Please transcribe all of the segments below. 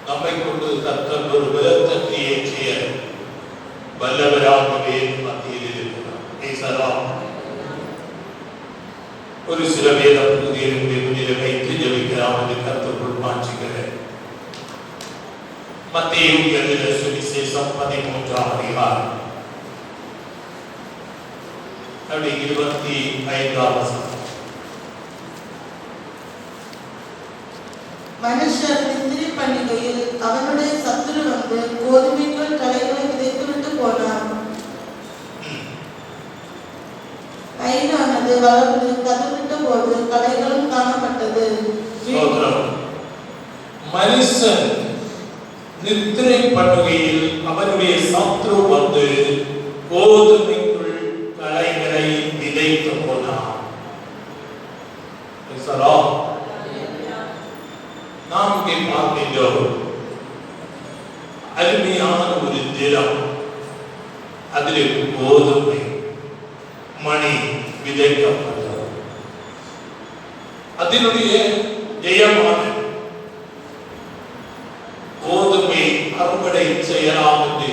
நம்மை கொண்டு கர்த்தர் ஒரு பலத்த கிரியை செய்ய வல்லவராகவே மத்தியில் இருக்கிறார். ஒரு சில வேத பகுதிகளுக்கு முன்னிலை வைத்து ஜெபிக்கலாம் என்று கர்த்தருக்குள் வாஞ்சிக்கிறேன். மத்தேயு எழுதின சுவிசேஷம் 13ஆம் அதிகாரம் 25ஆம் வசனம். மனுஷர் நித்திரை பண்ணுகையில் அவனுடைய சத்துரு வந்து கோதுமைக்குள் களைகளை விதைத்துவிட்டு போனான். பயிரானது வளர்ந்து கதிர்விட்ட போது களைகளும் காணப்பட்டது. மனுஷன் நித்திரை பண்ணுகையில் அவனுடைய சத்துரு வந்து கோதுமைக்குள் களைகளை விதைத்து போனான். நாம் இங்கே பார்க்கின்றோம் அருமையான ஒரு நிலம். அதில் கோதுமை மணி விதைக்கப்பட்டது. அதனுடைய ஜெயமான கோதுமை அறுவடை செய்யலாம் என்று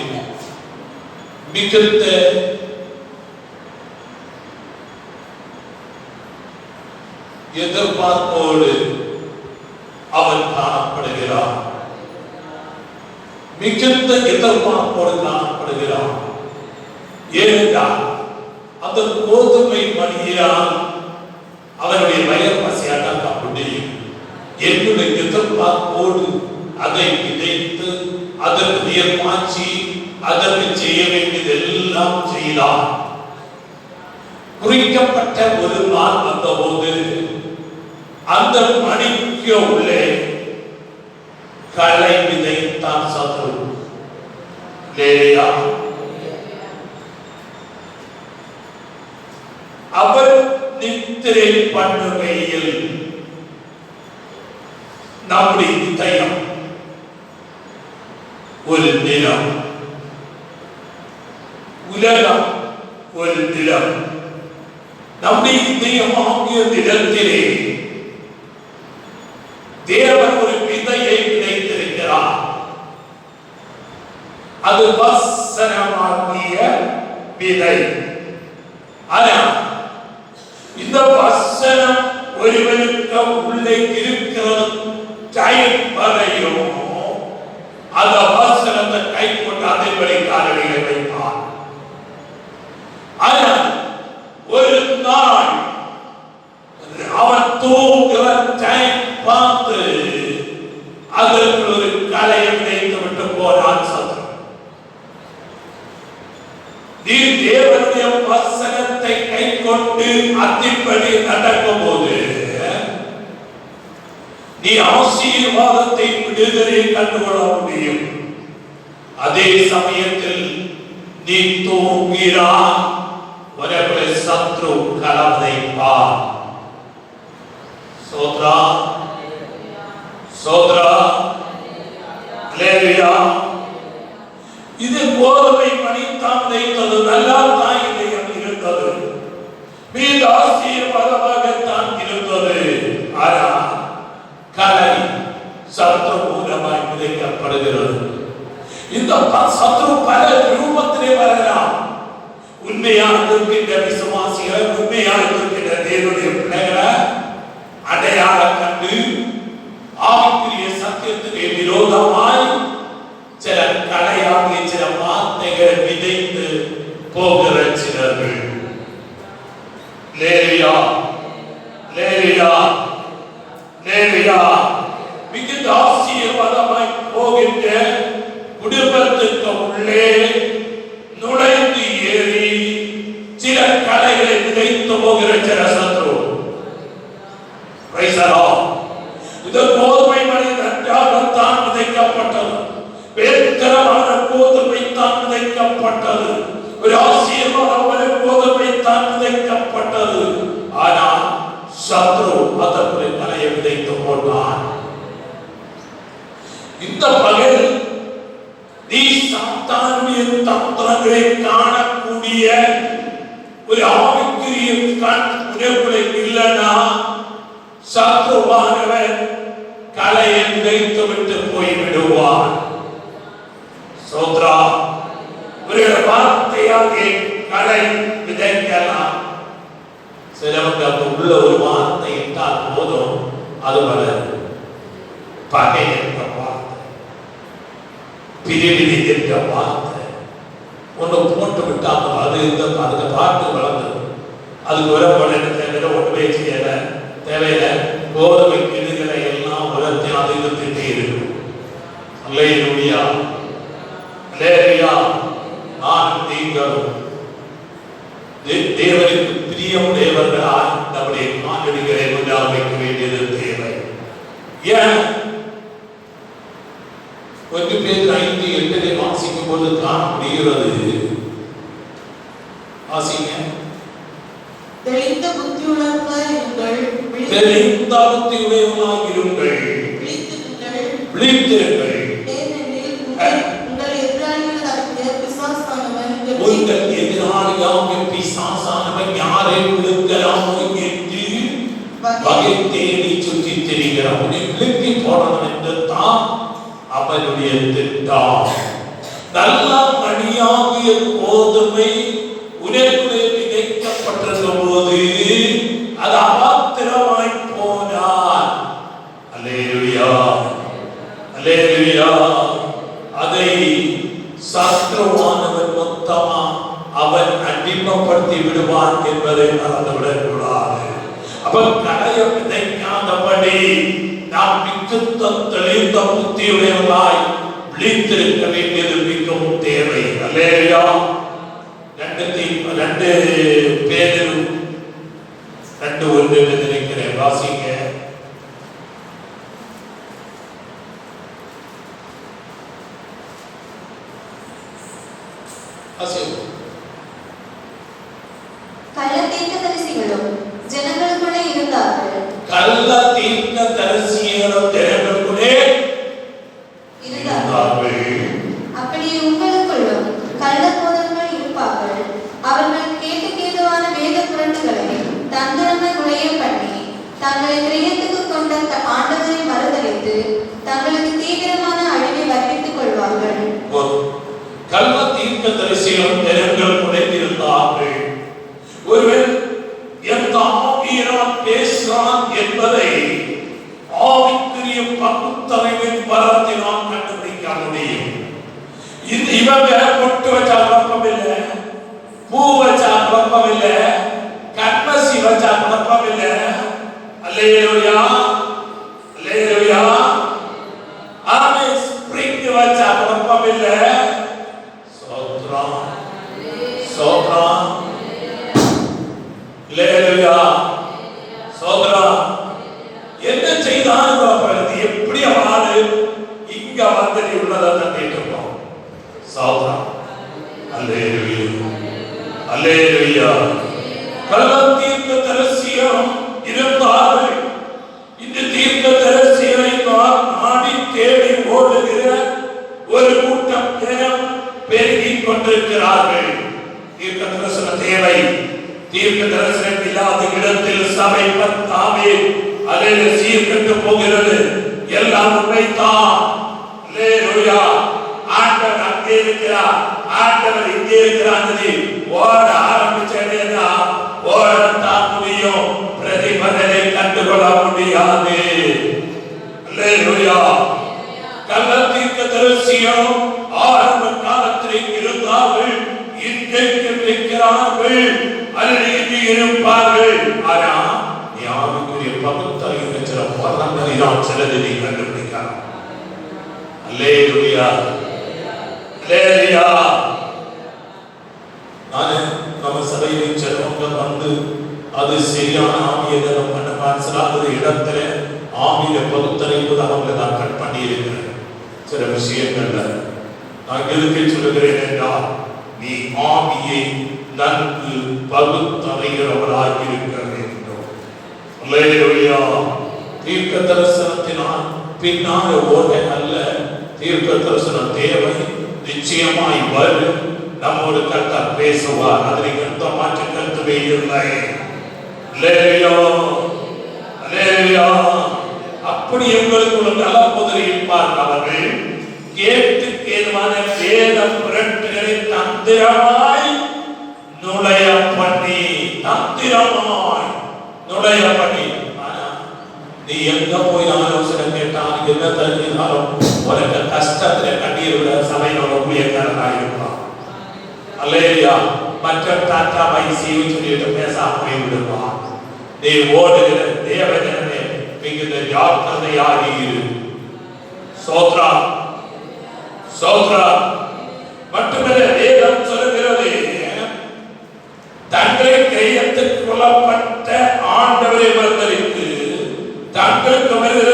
மிகுந்த எதிர்பார்ப்போடு அவன் காணப்படுகிறான். மிகுந்த எதிர்பார்ப்போடு காணப்படுகிறான். ஏனென்றால் அந்த கோதுமை மணியால் அவனுடைய வயல் பசியாக முடியும் என்னுடைய எதிர்பார்ப்போடு அதை விதைத்து அதற்கு நீர் பாய்ச்சி அதற்கு செய்ய வேண்டியதெல்லாம் செய்யலாம். குறிக்கப்பட்ட ஒரு நாள் வந்தபோது அந்த மணிக்கு உள்ளே களை விதைத்தான் சத்துரு. அவர் நித்திரை பண்ணுகையில் நம்முடைய இதயம் ஒரு நிலம், உலகம் ஒரு நிலம். நம்முடைய இதயமாகிய நிலத்திலே தேவன் ஒரு விதையை விதைத்திருக்கிறார். அது வசனமாகிய விதை. ஆனால் இந்த வசனம் ஒருவனுக்கு உள்ளே இருக்கிறது டைம் வரையும் அந்த வசனத்தை கை கொண்டு அதை வழிகாரணிகளை வைப்பார். ஆனால் ஒரு நாள் அவன் தூங்குற டைம் பார்த்து அதற்கு ஒரு கலையை விதைத்து விட்டு போனான் சத்துரு. நீ தேவனுடைய வசனத்தை கை கொண்டு அத்திப்படி நடக்கும் போது நீ ஆசீர்வாதத்தை விடுதலை கண்டுகொள்ள முடியும். அதே சமயத்தில் நீ தூங்கிறான், உனக்கு சத்ரு கலவைப்பார். சோத்ரா சோத்ரா ஹல்லேலூயா. இது கோதுமை மணித்தான் விதைத்தது, நல்லா தான் இதயம் இருந்தது, மீது ஆசீர்வாதமாகத்தான் இருந்தது. ஆனால் கலை சத்ரு மூலமாய் விதைக்கப்படுகிறது. இந்த சத்ரு பல ரூபத்திலே வரலாம். உண்மையாக இருக்கின்ற விசுவாசிகள், உண்மையாக இருக்கின்ற தேவனுடைய பிள்ளைகளை அடையாளம் கண்டு ஆவிக்குரிய சத்தியத்துக்கு விரோதமாய் சில கலையாகிய சில வார்த்தைகளை விதைத்து போகிற சிலர்கள். லேலியா லேலியா லேலியா மிகுந்த ஆசீர்வாதமாய் போகின்ற குடும்பத்துக்கு உள்ளே நுழைந்து ஏறி சில கலைகளை விதைத்து போகிற சில சத்ரு. இந்த கோதுமை மணி நன்றாகத்தான் விதைக்கப்பட்டது, வேறுதரமான கோதுமை தான் விதைக்கப்பட்டது, ஒரு ஆசீர்வாதமான கோதுமை தான் விதைக்கப்பட்டது. ஆனால் சத்ரு அதற்கு கலையை விதைத்து போனான். இந்த பகல் நீ சாத்தானுடைய தந்திரங்களை காணக்கூடிய ஒரு ஆவிக்குரிய கண் உணர்வுகளை இல்லைனா சத்ருவானவன் களையை விதைத்து விட்டு போய்விடுவார். சோத்ரா ஒரு வார்த்தையாக களை விதைக்கலாம். சிலவங்க உள்ள ஒரு வார்த்தை இட்டால் போதும், அது வளரும். பகை என்ற வார்த்தை, பிரிவினை என்ற வார்த்தை ஒன்று போட்டு விட்டால் அது அதுக்கு பாட்டு வளர்ந்தது. அதுக்கு வர தேவையில்லை, ஒன்றுமே செய்யல தேவையில்லை. கோதுமை கிடுகளை எல்லாம் உலகத்தில் அது இருந்துட்டே இருக்கும். அல்லேலூயா அல்லேலூயா. நான் நீங்களும் தேவனுக்கு பிரியமுடையவர்களாய் நம்முடைய காலடிகளை முன்னால் வைக்க வேண்டியது தேவை. ஏன் 1 பேதுரு 5:8 வாசிக்கும் போது காண முடிகிறது. வாசிங்க. தெளிந்த புத்தியுள்ளவர்களாய் இருங்கள், விழித்திருங்கள். ஏனெனில் உங்கள் எதிராளியாகிய பிசாசானவன் யாரை விழுங்கலாமோ என்று வகை தேடி சுற்றி திரிகிறான். விழுங்கி போடணும் என்று தான் அவனுடைய திட்டம். நல்ல மணியாகிய கோதுமை உனக்குள்ளே விதைக்கப்பட்டிருக்கும் போது அது அபாத்திரமாய் போனான். அல்லேலூயா அல்லேலூயா. அதை சத்ருவானவன் மொத்தமா அவன் அடிமைப்படுத்தி விடுவான் என்பதை மறந்துவிடக் கூடாது. அப்ப களையை விதைக்காதபடி நாம் மிகுந்த தெளிந்த புத்தியுடையவர்களாய் விழித்திருக்க வேண்டியது மிகவும் தேவை. அல்லேலூயா. 2 பேதுரு 2:1 நினைக்கிறேன், வாசிங்க. கள்ள தீர்க்கதரிசிகளும் ஜனங்களுக்குள்ளே இருந்தார்கள். கள்ள தீர்க்கதரிசிகளும் ஜனங்களுக்குள்ளே இருந்தார்கள். அப்படியே உங்களுக்குள்ளும் கள்ள போதகர்கள் இருப்பார்கள். அவர்கள் கேட்டுக்கேதுவான வேத புரட்டுகளை தந்திரமாய் நுழைய பண்ணி தங்களை கிரயத்துக்கு கொண்ட ஆண்டவரை மறுதலித்து தங்களுக்கு தீவிரமான அழிவை வருவித்துக் கொள்வார்கள். கள்ள தீர்க்கதரிசிகளும் ஜனங்களுக்குள்ளே இருந்தார்கள். ஒருவன் எந்த ஆவியினால் பேசுகிறான் என்பதை ஆவிக்குரிய பகுத்தறிவின் பலத்தினால் கண்டுபிடிக்க முடியும். இவங்க பொட்டு வச்சா குழப்பமில்லை, பூ வச்சா குழப்பமில்லை, கற்பசி வச்சா குழப்பமில்லை. அல்லேலூயா அல்லேலூயா. ஆமென். ஸ்பிரிங் வச்சா குழப்பமில்லை. சோத்ரம் சோத்ரம் அல்லேலூயா சோத்ரம். என்ன செய்தாலும் எப்படி ஆடு இங்க வந்து நீ உள்ளதை தட்டிட்டு இருக்கோம். சோத்ரம் அல்லேலூயா அல்லேலூயா. கள்ள தீர்க்கதரிசியும் இருந்தார்கள். இந்த தீர்க்கதரிசிகளை நாடி தேடி ஓடுகிற ஒரு கூட்டம் ஜனம் பெருகிக் கொண்டிருக்கிறார்கள். தீர்க்க தரிசன தேவை. தீர்க்க தரிசனம் இல்லாத இடத்தில் சபை பத்தாமே அதில் சீர்கெட்டு போகிறது. எல்லாம் உண்மைத்தான். அல்லேலூயா. ஆண்டவர் அங்கே இருக்கிறார், ஆண்டவர் இங்கே இருக்கிறார். ஓட ஆரம்பிச்சேன்னா ஓடத்தான் முடியும், பிரதிபலனை கண்டுகொள்ள முடியாது. அல்லேலூயா. கள்ள தீர்க்கதரிசியும் ஆரம்ப காலத்தில் இருந்தார்கள், இன்றைக்கு இருக்கிறார்கள், அல்லது இருப்பார்கள். ஆனா யாருக்குரிய பகுத்தறிவு சில பலன்களை தான் சிலதை கண்டுபிடிக்கலாம். அல்லேலூயா அல்லேலூயா. நம்ம சபையில் சிலவங்க வந்து அது சரியான ஆவியை நம்ம பண்ண இடத்துல ஆவிய பகுத்தறிவு அவங்க நான் கட் பண்ணி இருக்கிறேன். சில விஷயங்கள்ல நான் எதுக்கு சொல்லுகிறேன் என்றால், நீ ஆவியை நன்கு பகுத்தறிகிறவராக இருக்க வேண்டும். அல்லேலூயா. தீர்க்க தரிசனத்தினால் பின்னால ஓட அல்ல, தீர்க்க தரிசன தேவை நிச்சயமாய் வரும். நம்மோடு கர்த்தர் பேசுவார், அதில் எந்த மாற்று கருத்துமே இல்லை. அல்லேலூயா அல்லேலூயா. அப்ப அப்படி எங்களுக்குள்ள கலப்புதல் இருப்பார்கள். அவர்கள் கேட்டு கேதுவான வேத புரட்டுகளை தந்திரமாய் நுழைய பண்ணி நீ எங்க போய் ஆலோசனை கேட்டாலும் என்ன தெரிஞ்சாலும் உனக்கு கஷ்டத்துல கண்ணீர் விட சபையோட ஊழியக்காரனாக இருப்பான். அல்லேலூயா. மற்ற தாத்தா வைசியை சொல்லிட்டு பேசாம போய் விடுவான். நீ ஓடுகிற தேவஜனமே மிகுந்த ஜாக்கிரதையாக இரு. சோத்ரா சோத்ரா. மட்டுமல்ல வேதம் சொல்லுகிறது, தங்களை கையத்துக் கொள்ளப்பட்ட ஆண்டவரை மறுதலித்து தங்களுக்கு வருகிற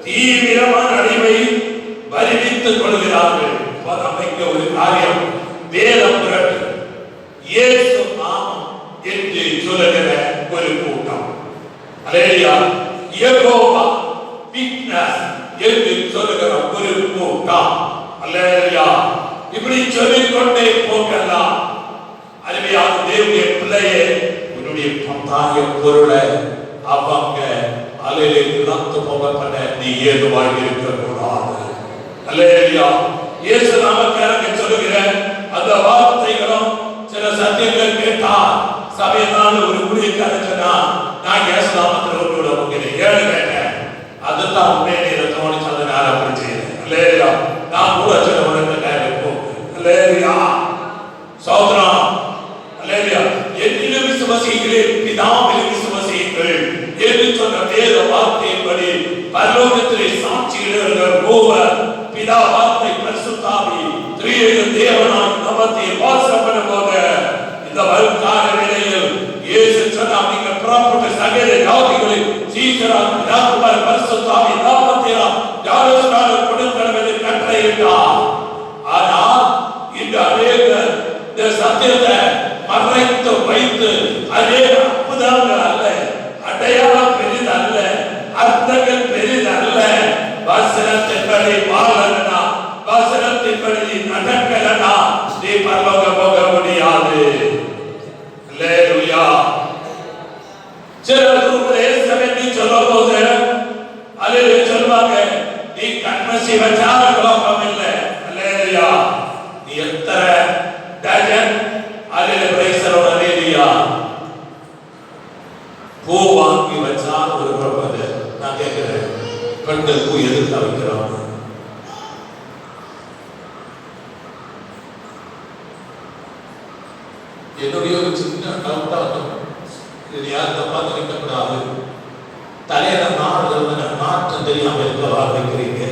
தீவிரமான அடிமை வருவித்துக் கொள்கிறார்கள். அமைக்க ஒரு காரியம் வேதம் புரட்டு இயேசு நாமம் என்று சொல்லுகிற ஒரு கூட்டம். அல்லேலூயா. யெகோவா விட்னஸ் என்று சொல்லுகிற ஒரு கூட்டம். அல்லேலூயா. இப்படி சொல்லிக்கொண்டே போகலாம். அருமையான தேவனுடைய பிள்ளையே, உன்னுடைய பந்தாய பொருளை அவங்க அலையிலே இழந்து போகப்பட நீ ஏதுவாக இருக்கக்கூடாது. அல்லேலூயா. இயேசு நாமக்காரங்க சொல்லுகிற அந்த வார்த்தைகளும் சில சத்தியங்களை கேட்டா சபையினால் ஒரு ஊழியக்காரன் சொன்னா நான் இயேசு நாமத்தில் ஒன்று உங்களை ஏழு கேட்டேன். அதுதான் உண்மையை தோணிச்சு அதை நான் அப்படி செய்யறேன். அல்லேலூயா. நான் கூட சொல்ல அல்லேலூயா. சோதரம். அல்லேலூயா. என்னிலும் விசுவாசிக்கிறேன், பிதாவிலும் விசுவாசிக்கிறேன் என்று சொன்ன வேத வார்த்தையின்படி பரலோகத்திலே சாட்சிகள் மூவர் பிதா வார்த்தை பரிசுத்தாவி திரியேக தேவனாய் நமத்தில் வாசம் பண்ணும்போது இந்த வருங்கால வேளையில் இயேசு சொன்னார், நீங்கள் புறப்பட்ட சகல ஜாதிகளை சீஷராக பிதாகுமார் பரிசுத்தாவி நாமத்தினால் ஞானஸ்நானம் கொடுக்கணும் என்று கட்டளையிட்டார். ஆனால் இந்த அநேக இந்த சத்தியத்தை மறைத்து வைத்து அநேக அற்புதங்கள் அல்ல, அடையாளம் பெரிதல்ல, அர்த்தங்கள் பெரிதல்ல, வசனத்தின்படி வாழலனா வசனத்தின்படி நடக்கலனா நீ பரலோகம் போக முடியாது. அல்லேலூயா. சிலர் உபதேசம் சொல்லும் போது அல்லேலூயா சொல்வாங்க, நீ கண்மசி வச்சால குழப்பம் இல்லை. அல்லேலூயா. நீ எத்தனை டஜன் அல்லேலூயா பிரைஸரோட அல்லேலூயா பூ வாங்கி வச்சால் ஒரு குழப்பம். நான் கேட்கிறேன், பெண்கள் பூ எதுக்கு வைக்கிறோம்? என்னுடைய ஒரு சின்ன டவுட்டா இது யார் தப்பா நினைக்கப்படாது. தலையில நாற்றம் தெரியாம இருக்கவா வைக்கிறீங்க?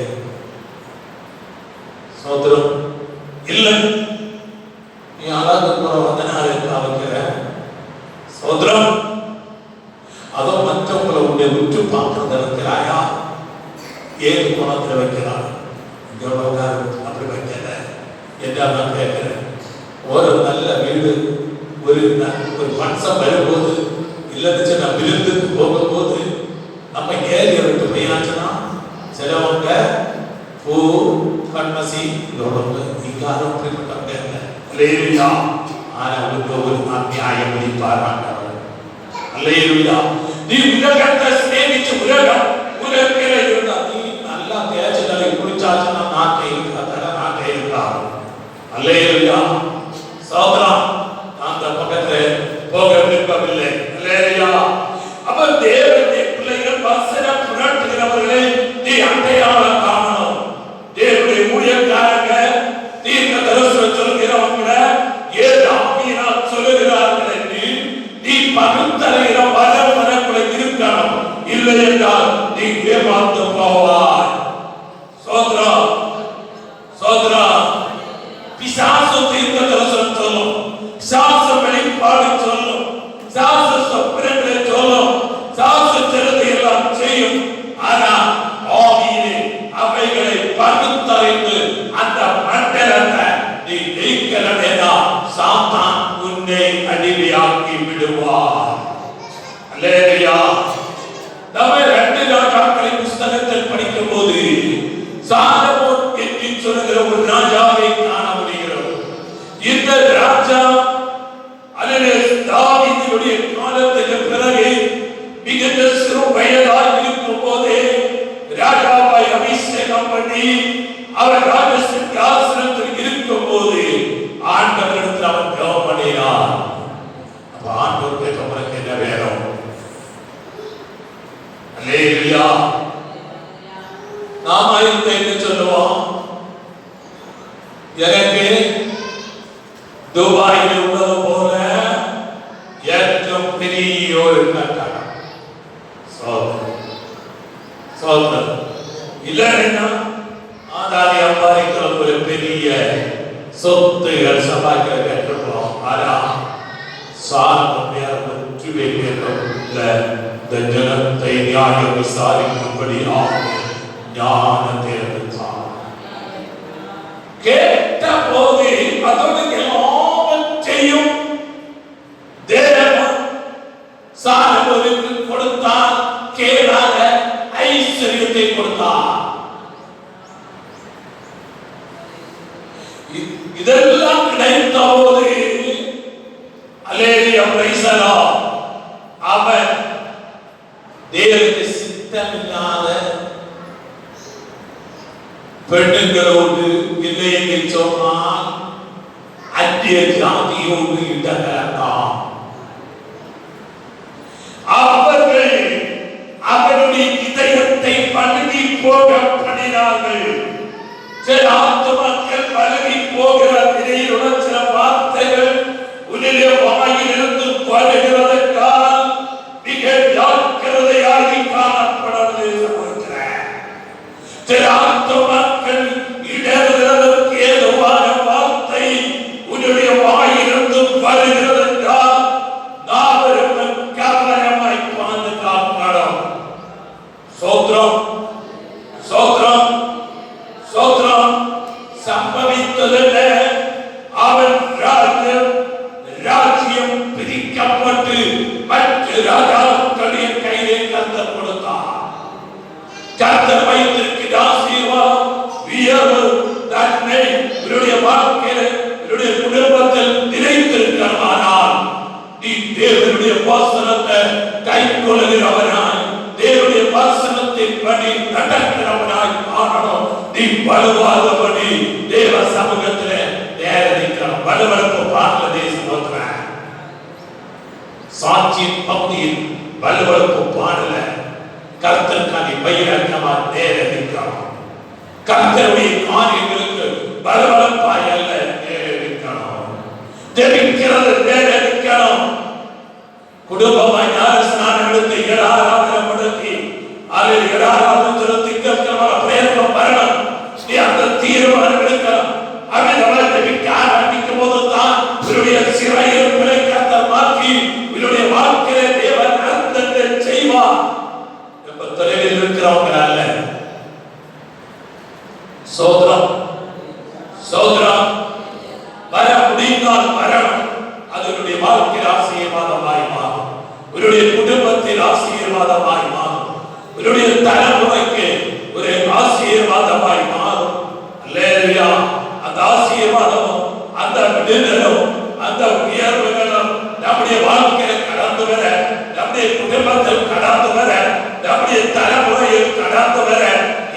சோதரம் இல்லை, நீ அழகு கூட வந்தனால இருக்கா வைக்கிற சோதரம். அதோ மற்றவங்களை உன்னை விட்டு பார்க்கறத வைக்கிறாயா? ஏழு குணத்துல வைக்கிறான். அப்படி வைக்கல என்றா நான் கேட்கிறேன். ஒரு நல்ல வீடு, ஒரு மனுஷன் வரும்போது இல்லைன்னு நான் விருந்துக்கு போகும்போது நம்ம ஏரியை விட்டு போயாச்சுன்னா சிலவங்க பூ கண்மசி இதோட இங்காரும் அப்படிப்பட்டவங்க அல்லேலூயா. ஆனா அவங்க ஒரு அநியாயம் முடிப்பாராங்க. அல்லேலூயா. நீ உலகத்தை சிநேகிச்சு உலகத்தில இருந்தா நீ நல்லா தேய்ச்சலை குடிச்சாச்சுன்னா நாட்டை இருக்கா நாட்டை இருக்கா. அல்லேலூயா. சோதரம் அந்த பக்கத்துல போக விருப்பமில்லை. அல்லேலூயா. அப்ப தேவனுடைய பிள்ளைகள் வசனம் புரட்டுகிறவர்களே நீ அடையாளம் காணணும். தேவனுடைய ஊழியக்காரங்க தீர்க்க தரிசனம் சொல்கிறவங்க ஏது ஆவியினால் சொல்லுகிறார்கள் என்று நீ பகுத்தறிகிற வரம் வரக்குள்ள இருக்கணும். இல்லை என்றால் நீ ஏமாந்து போவாய். சோதரா சோதரா. பிசாசு தீர்க்க தரிசனம் சொல்லும், பிசாசு வெளிப்பாடு சொல்லும், பிசாசு சொப்பனங்களை சொல்லும், பிசாசு சிலதை எல்லாம் செய்யும். ஆனா ஆவியிலே அவைகளை பகுத்தறிந்து அந்த மண்டலத்தை நீ ஜெயிக்கலனா சாத்தான் உன்னை அடிமையாக்கி விடுவார். அல்லேலூயா. நம்ம 2 ராஜாக்களின் புஸ்தகத்தில் படிக்கும் போது சாலமோன் என்று சொல்லுகிற ஒரு ராஜாவை காண முடிகிறது. இந்த ராஜா தாவீதுடைய காலத்துக்கு பிறகு மிகுந்த சிறு வயதாக இருக்கும் போதே அல்லேலூயா. நாம இந்த என்ன சொல்லுவோம்? எனக்கு துபாயில் உள்ளது போல ஏற்றம் பெரிய ஒரு கட்டணம். இல்லைன்னா ஆதாரி அம்பாரிக்கிற ஒரு பெரிய சொத்துகள் சபாய்க்க கற்றுக்கிறோம். ஆனா சாரம் வெற்றி இல்ல. இந்த ஜனத்தை நியாயம் விசாரிக்கும்படி ஞானத்தை கேட்ட போது அதோடு எல்லாவற்றையும் தேவன் சாலமோனுக்கு கொடுத்தார். கேளாத ஐஸ்வர்யத்தை கொடுத்தார். இதெல்லாம் கிடைத்த போது அல்லேலூயா பிரைஸ் தி லார்ட். அவன் தேவனுக்கு சித்தமில்லாத பெண்களோடு இல்லை என்று சொன்னால் அந்நிய ஜாதியோடு இடங்கலந்தான். அவர்கள் அவருடைய இதயத்தை பழுகி போக பண்ணினார்கள். சில ஆத்துமாக்கள் பழுகி போகிற நிலையிலுடன் சில வார்த்தைகள் உன்னுடைய வாயிலிருந்து வருகிறதற்கால் மிக ஜாக்கிரதையாகி காணப்படுவது சொல்கிறேன். சில ஆத்துமாக்கள் இடறுகிறதற்கு ஏதுவான வார்த்தை உன்னுடைய வாயிலிருந்து வருகிறது என்றால் நாவரும் கவனமாய் பாதுகாக்கணும். சோத்ரம் சோத்ரம் சோத்ரம் சம்பவித்ததல்ல. அவன் ராஜ்யம் பிரிக்கப்பட்டு மற்ற ராஜாக்களுடைய கையிலே கர்த்தர் கொடுத்தார். கர்த்தர் வைத்திருக்கிற ஆசீர்வாதம் உயர்வு தன்மை இவருடைய வாழ்க்கையில் இவருடைய குடும்பத்தில் நிலைத்திருக்கிறமானால் நீ தேவனுடைய வசனத்தை கைக்கொள்கிறவனாய் தேவனுடைய வசனத்தின் படி நடக்கிறவனாய் மாறணும். நீ வலுவாதபடி தேவ சமூகத்திலே நேரடிக்கிறோம். வலுவழுப்பு பார்க்கல தேசம் சாட்சியின் பகுதியில் வலுவழுப்பு பாடல கர்த்தர்காணி பயிரக்கமா நேரடிக்கிறோம். கர்த்தருடைய காரியங்களுக்கு வலுவழுப்பாய் அல்ல நேரடிக்கணும். தெரிவிக்கிறது நேரடிக்கணும். குடும்பமாய் ஞானஸ்நானம் எடுத்து ஏழாராதனப்படுத்தி அதில் ஏழாராதனத்தில் திங்கட்கிழமை பிரயத்தனம் வரணும். நீ அந்த தீர்மானம் எடுக்கணும். அவன் தெரிவிக்க ஆரம்பிக்கும் போது தான் இவருடைய சிறையில் கர்த்தர் மாற்றி இவருடைய வாழ்க்கையில தேவன் அர்த்தத்தை செய்வார். எப்ப தொலைவில் இருக்கிறவங்க அல்ல. சோதரம் சோதரம் வர முடிந்தால் வரணும். அதனுடைய வாழ்க்கையில் ஆசீர்வாதமாய் மாறும். இவருடைய குடும்பத்தில் ஆசீர்வாதமாய் மாறும். இவருடைய தலைமுறைக்கு ஒரு ஆசீர்வாதமாய் மாறும். அல்லேலூயா. அந்த ஆசீர்வாதமும் அந்த விடுதலும் அந்த உயர்வுகளும் நம்முடைய வாழ்க்கையில் கடந்து வர, நம்முடைய குடும்பத்தில் கடந்து வர, நம்முடைய தலைமுறையில் கடந்து வர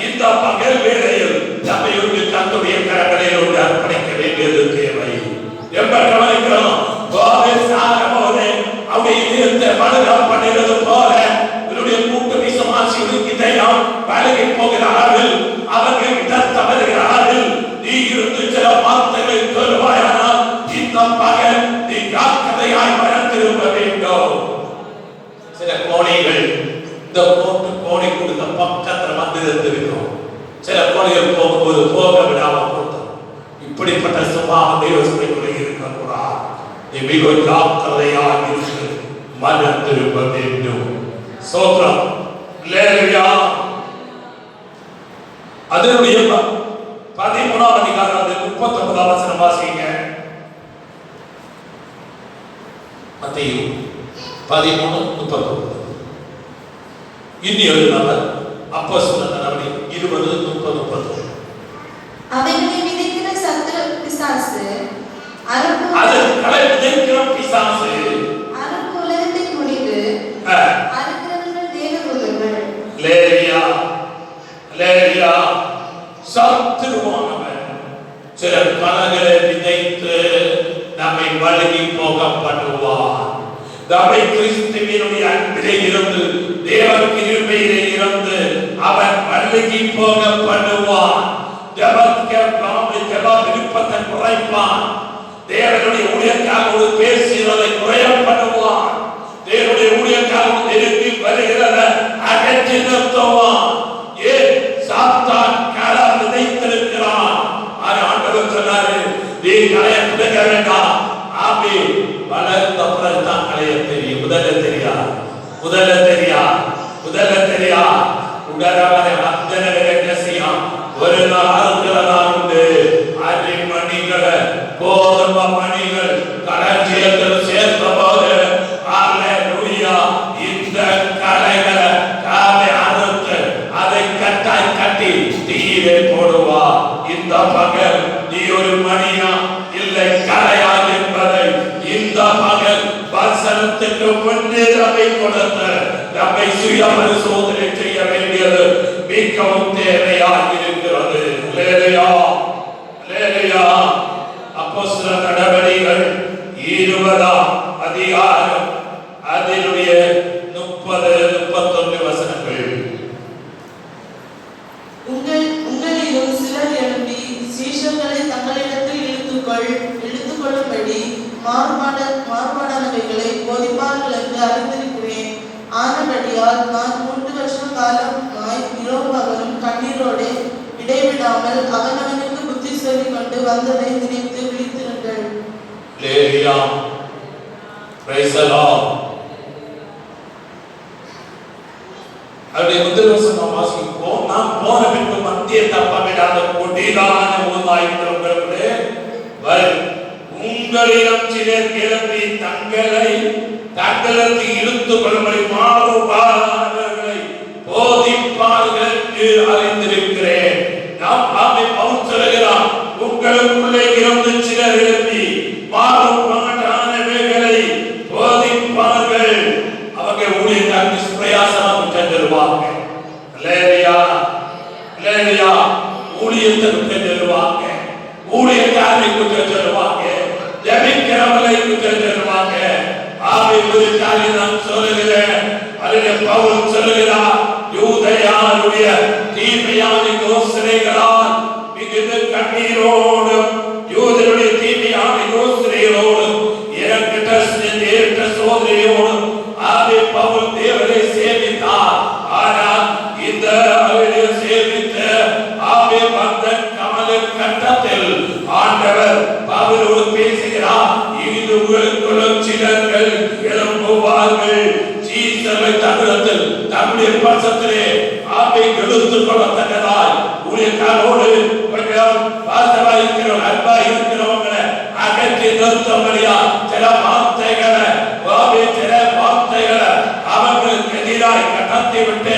இந்த பகல் வேளையில் நம்மை கர்த்தருடைய கரங்களில் அர்ப்பணிக்க வேண்டியது தேவை. எப்ப கவனிக்கிறோம்? அவருடைய இதயத்தை மனதால் பண்ணினது போல இவருடைய கூட்டு விசுவாசிகளின் இதயம் பழகி போகிறார்கள். அவர்கள் இடம் தவறுகிறார்கள். நீ இருந்து சில வார்த்தைகளை சொல்வாயானால் இந்த பகல் நீ ஜாக்கிரதையாய் மனம் திரும்ப வேண்டும். சில கோணிகள் இந்த கோணி கொடுத்த பக்கத்தில் வந்து இருந்திருக்கும். சில கோணிகள் போகும்போது போக விடாம கொடுத்தோம். இப்படிப்பட்ட சுபாவம் தேவசபைக்குள்ளே இருக்கக்கூடாது. நீ மிக ஜாக்கிரதையாக இருக்கு மனம் திரும்ப வேண்டும். சோத்ரம் அல்லேலூயா. அதனுடைய 13ஆம் அதிகாரம் 39ஆம் வசனம் வாசிங்க. மத்தேயு 13:39. இனி ஒரு நபர் அப்போஸ்தலர் நடவடிக்கை 20:30. அவைகளை விதைக்கிற சத்துரு பிசாசு அது களை விதைக்கிற பிசாசு. அறுப்பு உலகத்தின் முடிவு. அறுக்கிறவர்கள் தேவதூதர்கள். அல்லேலூயா அல்லேலூயா. சத்துருவானவன் சில கலங்களை விதைத்து நம்மை வழுகி போக பண்ணுவான். தவை கிறிஸ்துவினுடைய அன்பிலே இருந்து தேவ கிருபையிலே இருந்து அவன் பள்ளிக்கு போக பண்ணுவான். ஜெப விருப்பத்தை குறைப்பான். தேவனுடைய ஊழியக்காரோடு பேசுகிறதை குறைய பண்ணுவான். தேவனுடைய ஊழியக்காரோடு நெருங்கி வருகிறத அகற்றி நிறுத்துவான். ஏன் சாத்தான் களை விதைத்திருக்கிறான். ஆண்டவர் சொன்னாரு, நீ களைய விதைக்க வேண்டாம். ஆமே வளர்ந்த பிறகுதான் களைய தெரியும். முதல்ல தெரியா உடனே அத்தனை என்ன செய்யும். ஒரு நாள் அறுக்கிறதான் உண்டு. அரை மணிகளை கோதுமை மணிகள் களஞ்சியத்தில் சேர்த்த போது இந்த களைகளை காலை அறுத்து அதை கட்டாய் கட்டி தீயிலே போடுவா. இந்த பகல் நீ ஒரு மணியா இல்லை களையா என்பதை இந்த பகல் வசனத்துக்கு முன்னே நம்மை கொடுத்து நம்மை சுய பரிசோதனை செய்ய வேண்டியது மிகவும் தேவையாக இருக்கிறது. அப்போஸ்தலர் நடவடிக்கைகள் 20ஆம் அதிகாரம் அதிலுடைய 30-31 வசனங்கள். உங்களிலும் சிலர் எழும்பி சீஷர்களை தங்களிடத்தில் இழுத்துக்கொள்ளும்படி மாறுபாடானவைகளை போதிப்பார்கள் என்று அறிந்திருக்கிறேன். ஆனபடியால் நான் 3 வருஷ காலமாய் இரவு பகலும் கண்ணீரோடு இடைவிடாமல் அவனவனுக்கு புத்தி சொல்லிக் கொண்டு வந்ததை நினைத்து விழித்திருங்கள். அவருடைய முதல் வசனம் வாசிப்போம். நாம் போன பின்பு மத்திய தப்பமிடாத கொடிதான உருவாயிருக்கிறவர்களே, உங்களிடம் சிலர் கிளம்பி தங்களுக்கு இழுத்துக் கொள்ளும்படி மாறுபாடானவர்களை போதிப்பார்கள் என்று அறிந்திருக்கிறேன். நாம் பவுல் சொல்கிறான், உங்களுக்குள்ளே இருந்து சிலர் எழுப்பி மாறுபாடானவர்களை போதிப்பார்கள். அவங்க ஊழியர்களுக்கு பிரயாசமாக சென்றுவாங்க. ஊழியத்தை சென்றுவாங்க. ஊழியக்காரரை குற்றம் சொல்லுவாங்க. ஜெபிக்கிறவர்களை குற்றம் சொல்லுவாங்க. நான் சொல்லுகிறேன், பவுல் சொல்லுகிறார், யூதயாருடைய தீமையான யோசனைகளால் மிகுந்த கண்ணீரோடும் யூதருடைய தீமையான யோசனைகளோடும் ஏற்ற சோதனையோடும் பவுல் தேவனை சேமித்தார். ஆனால் இந்த சேமித்த வந்த கமல கட்டத்தில் ஆண்டவர் பவுலோடு பேசுகிறார். இது உங்களுக்குள்ளும் சிலர்கள் எழும்புவார்கள். சீசர்களை தமிழத்தில் தம்முடைய பட்சத்திலே எடுத்துக் கொள்ளத்தக்கதாய் ஊழியக்காரோடு கொஞ்சம் பாசமாய் இருக்கிறவங்க, அன்பாய் இருக்கிறவங்களை அகற்றி நிறுத்தபடியா சில வார்த்தைகளை அவங்களுக்கு எதிராய் கடத்தி விட்டு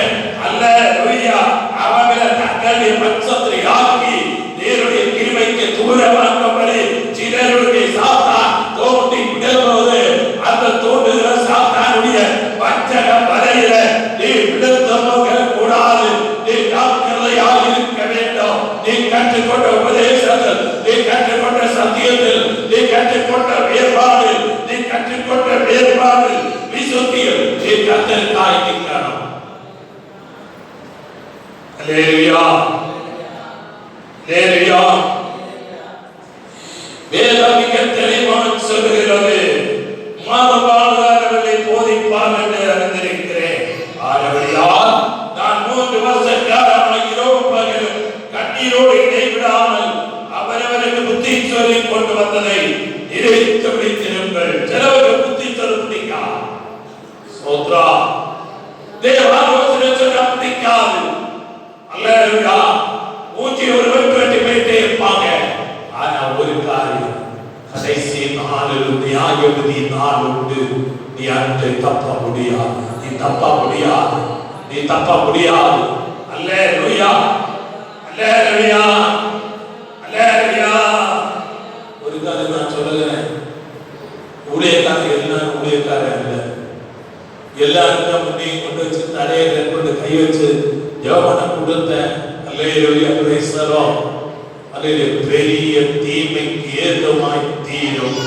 அவங்களை தங்களுடைய பட்சத்தில் ஆக்கி தேவனுடைய கிருபைக்கு தூரமாக்கும்படி சிலருடைய சாத்தான் தோண்டி விடும்போது அந்த தோண்டுகிற சாத்தானுடைய வஞ்சக வலையில நீ விழுந்து போக கூடாது. நீ ஜாக்கிரதையாக இருக்க வேண்டும். நீ கற்றுக்கொண்ட உபதேசத்தில், நீ கற்றுக்கொண்ட சத்தியத்தில், நீ கற்றுக்கொண்ட வேறுபாடு விசுத்தியில் நீ கத்தருக்காய் நிற்கணும். அல்லேலூயா, அல்லேலூயா. வேதம் மிக தெளிவாக சொல்லுகிறது, மாறுபாடுகளை போதிப்பார் என்று அறிந்திருக்கிறேன். ஆனபடியால் நான் 3 வருஷ காலமாக இரவு பகலும் கண்ணீரோடு இடைவிடாமல் அவரவருக்கு புத்தி சொல்லிக் கொண்டு வந்ததை நினைத்து பிடித்திருங்கள். சிலருக்கு புத்தி சொல்ல பிடிக்காது. சோத்ரா தேவாலோசனை சொல்ல பிடிக்காது. அல்லேலூயா. மூச்சு ஒருவர் பேட்டி பேட்டே இருப்பாங்க. ஆனா ஒரு காரியம், கடைசி நாளில் நியாயவிதி நாள் உண்டு. நீ அன்று தப்ப முடியாது. நீ தப்ப முடியாது. அல்லேலூயா, அல்லேலூயா, அல்லேலூயா. ஒரு காரியம் நான் சொல்லுகிறேன், ஊழியக்காரர் எல்லாரும் ஊழியக்காரர் இல்லை. எல்லாருக்கும் முன்னே கொண்டு வச்சு தடையை கொண்டு கை வச்சு ஜெபம் கொடுத்த அல்லேலூயா பிரேசலோம். பெரிய தீமைக்கு ஏதுமாய் தீரும்.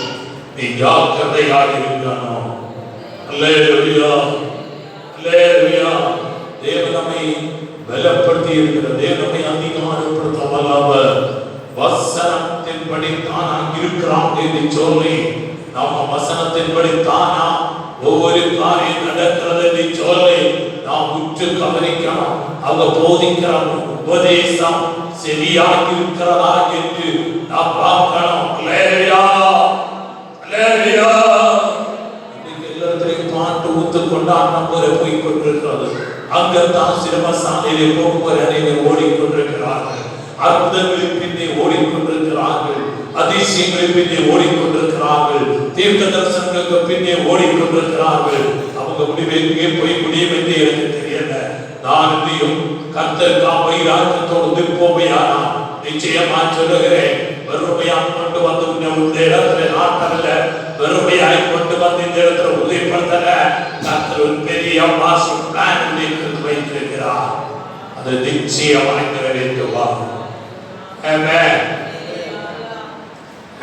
நீ ஜாக்கிரதையாக இருக்கணும். அல்லேலூயா அல்லேலூயா. தேவன் நம்மை பலப்படுத்தி இருக்கிற, தேவன் நம்மை அதிகாரப்படுத்த வல்லவர். வசனத்தின்படி தானா இருக்கிறான் என்று சொல்லி நாம் வசனத்தின்படி தானா ஒவ்வொரு காரியம் நடக்கிறது என்று சொல்லி நாம் உற்று கவனிக்கணும். அவங்க போதிக்கிற உபதேசம் சரியாக இருக்கிறதா என்று நாம் பார்க்கணும். அல்லேலூயா அல்லேலூயா. இன்னைக்கு எல்லாத்தையும் பாட்டு ஊத்துக்கொண்டால் நம்ம போய் கொண்டிருக்கிறது. அங்கத்தான் சிரமசாலையிலே போகும்போது அனைவரும் ஓடிக்கொண்டிருக்கிறார்கள். அற்புதங்களின் பின்னே ஓடிக்கொண்டிருக்கிறார்கள். அதிசயங்களின் பின்னே ஓடிக்கொண்டிருக்கிறார்கள். தீர்க்க தரிசனங்களுக்கு பின்னே ஓடிக்கொண்டிருக்கிறார்கள். அவங்க முடிவு எங்கே போய் முடியும் என்று எனக்கு தெரியல. நான் இதையும் கர்த்தருக்காக வைராக்கியத்தோடு நிற்போமையானா நிச்சயமா சொல்லுகிறேன், வறுமையாக கொண்டு வந்து இந்த இடத்துல நாட்டல்ல, வறுமையாய் கொண்டு வந்து இந்த இடத்துல உதவிப்படுத்தல. கர்த்தர் ஒரு பெரிய மாஸ்டர் பிளான் வைத்திருக்கிறார். அது நிச்சயமாய் நிறைவேற்றுவார். ஆமென்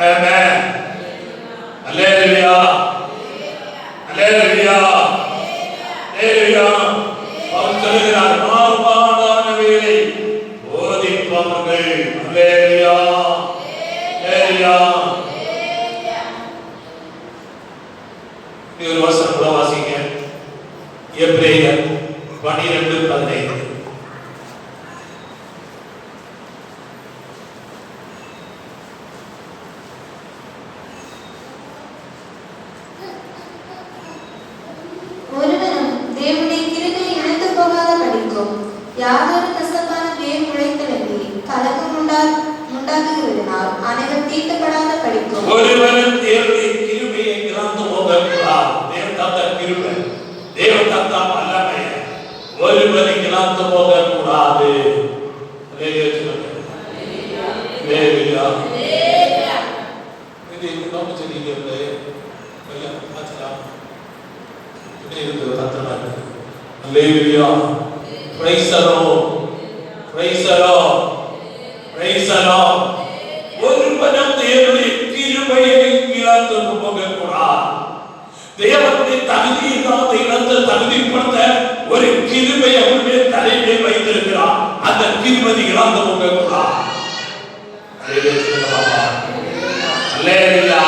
ஆமென் அல்லேலூயா அல்லேலூயா அல்லேலூயா. அவர் சொல்கிறார், மாறுபாடான வேலை போதிப்பவர்கள். அல்லேலூயா அல்லேலூயா. ஒரு வசனம் கூட வாசிங்க. எபிரேயர் 12:15. யாதொரு கசப்பான வேர் முளைத்தலின்றி கலக்கம் உண்டாக்குகிறதினால் அனைவர் தீர்க்கப்படாத படிக்கும். ஒருவரும் தேவனுடைய கிருபையை இழந்து போகக்கூடாது. தேவன் தந்த கிருபை, தேவன் தந்த வல்லமை ஒருவரை இழந்து போகக்கூடாது. அல்லேலூயா அல்லேலூயா. இது நம்ம சொல்லிக்கிறதே எல்லாம் பார்த்தலாம். இது இருக்குது கத்தனா. அல்லேலூயா. Praise the Lord. Praise the Lord. Praise the Lord. ஒருவனும் தேவனுடைய கிருபையை இழந்து போகக்கூடாது. தேவனுடைய தகுதி இல்லாத இழந்து தகுதிப்படுத்த ஒரு கிருபை அவருடைய தலையிலே வைத்திருக்கிறார். அந்த கிருபை இழந்து போகக்கூடாது. அல்லேலூயா.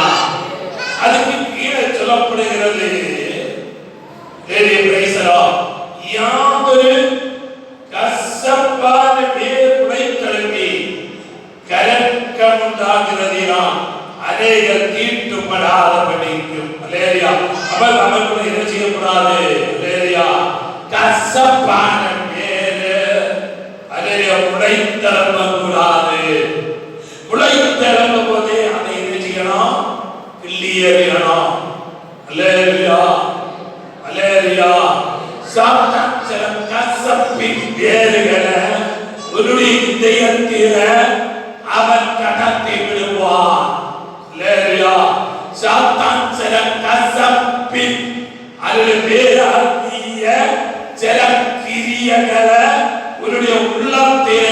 அதுக்கு கீழே சொல்லப்படுகிறது, Praise the Lord. யாதொரு கசப்பான வேர் முளைத்தலின்றி கலக்கம் உண்டாகிறதினால் அநேகர் தீட்டுப்படாதபடிக்கும். அல்லேலூயா. அவர் நமக்கு என்ன செய்யக்கூடாது? அல்லேலூயா. கசப்பான வேர் அல்லேலூயா முளைத்தெழும்பக்கூடாது. முளைத்தெழும்பும் போதே அதை என்ன செய்யணும்? கிள்ளியறியணும். அல்லேலூயா அல்லேலூயா. சாத்தான் சில கசப்பின் வேர்களை உன்னுடைய இதயத்தில அவன் கடத்தி விடுவான். அல்லேலூயா. சாத்தான் சில கசப்பின் அல்லது வேறாகிய சில கிரியைகளை உன்னுடைய உள்ளத்திலே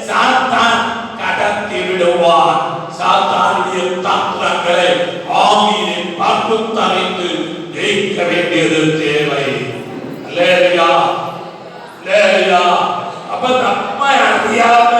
சாத்தான் கடத்தி விடுவான். சாத்தானுடைய தந்திரங்களை ஆவியின் பகுத்தறிந்து ஜெயிக்க வேண்டியது தேவை. அல்லேலூயா அல்லேலூயா. அப்ப நம்ம அறியாம